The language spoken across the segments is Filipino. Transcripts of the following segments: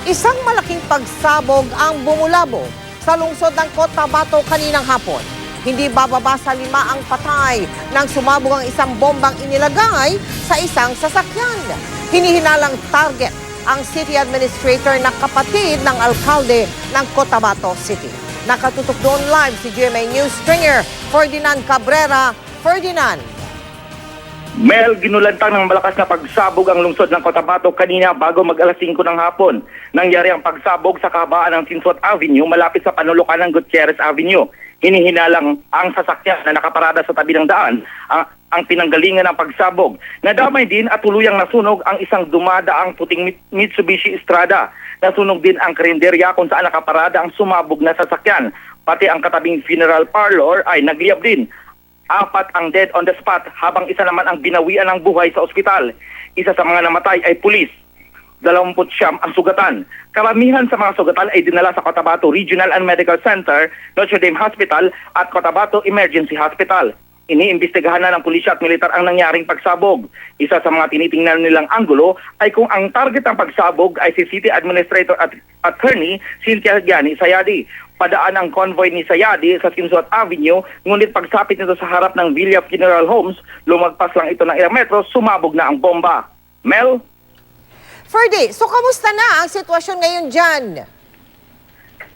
Isang malaking pagsabog ang bumulabo sa lungsod ng Cotabato kaninang hapon. Hindi bababa sa 5 ang patay nang sumabog ang isang bombang inilagay sa isang sasakyan. Hinihinalang target ang city administrator na kapatid ng alkalde ng Cotabato City. Nakatutok doon live si GMA News stringer Ferdinand Cabrera. Ferdinand. Mel, ginulantang ng malakas na pagsabog ang lungsod ng Cotabato kanina bago mag-alas 5 ng hapon. Nangyari ang pagsabog sa kahabaan ng Sinsot Avenue malapit sa panulukan ng Gutierrez Avenue. Hinihinalang ang sasakyan na nakaparada sa tabi ng daan ang pinanggalingan ng pagsabog. Nadamay din at tuluyang nasunog ang isang dumadaang puting Mitsubishi Estrada. Nasunog din ang karinderya kung saan nakaparada ang sumabog na sasakyan. Pati ang katabing funeral parlor ay nagliyab din. 4 ang dead on the spot habang isa naman ang binawian ng buhay sa ospital. Isa sa mga namatay ay pulis. 29 ang sugatan. Karamihan sa mga sugatan ay dinala sa Cotabato Regional and Medical Center, Notre Dame Hospital at Cotabato Emergency Hospital. Iniimbestigahan na ng pulisya at militar ang nangyaring pagsabog. Isa sa mga tinitingnan nilang anggulo ay kung ang target ng pagsabog ay si City Administrator at Attorney Cynthia Gianni Sayadi. Padaan ang convoy ni Sayadi sa Sinsot Avenue, ngunit pagsapit nito sa harap ng Villa Funeral Homes, lumagpas lang ito ng ilang metro, sumabog na ang bomba. Mel? Ferdy, so kamusta na ang sitwasyon ngayon dyan?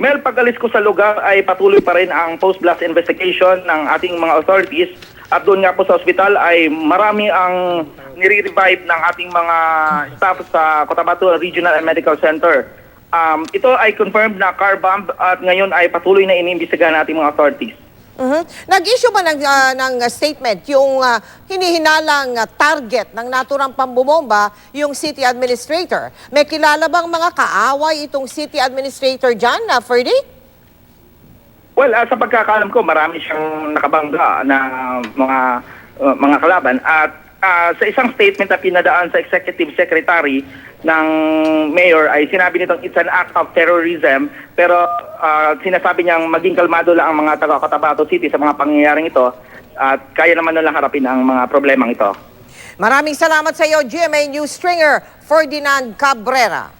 Mel, pag-alis ko sa lugar ay patuloy pa rin ang post-blast investigation ng ating mga authorities at doon nga po sa ospital ay marami ang nire-revive ng ating mga staff sa Cotabato Regional and Medical Center. Ito ay confirmed na car bomb at ngayon ay patuloy na iniimbestigahan ng ating mga authorities. Nag-issue ba ng statement yung hinihinalang target ng naturang pambubomba yung city administrator? May kilala bang mga kaaway itong city administrator dyan, Ferdy? Well, sa pagkakaalam ko, marami siyang nakabangga na mga kalaban at sa isang statement na pinadaan sa executive secretary ng mayor ay sinabi nitong it's an act of terrorism pero sinasabi niyang maging kalmado lang ang mga taga Cotabato City sa mga pangyayaring ito at kaya naman nilang harapin ang mga problemang ito. Maraming salamat sa iyo, GMA News stringer Ferdinand Cabrera.